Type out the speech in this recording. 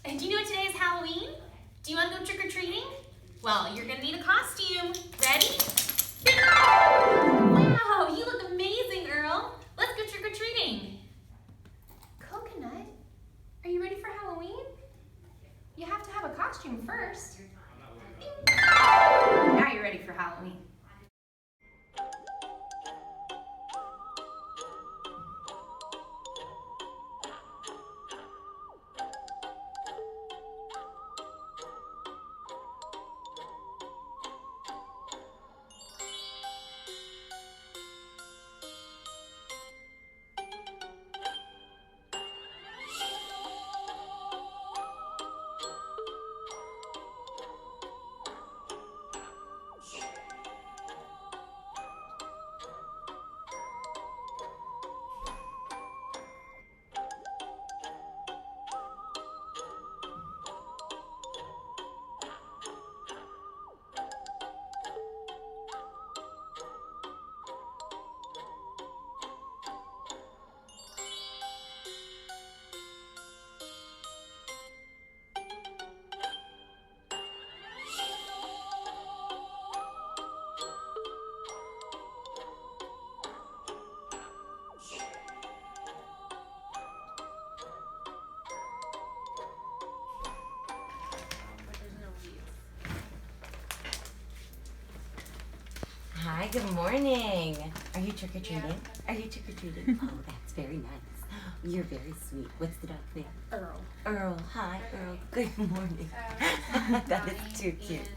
And do you know today is Halloween? Do you want to go trick-or-treating? Well, you're gonna need a costume. Ready? Wow, you look amazing, Earl. Let's go trick-or-treating. Coconut, are you ready for Halloween? You have to have a costume first. Now you're ready for Halloween. Hi, good morning. Are you trick-or-treating? Yeah. Are you trick-or-treating? Oh, that's very nice. You're very sweet. What's the dog's name? Earl. Earl. Hi, Earl. Good morning. That is too cute.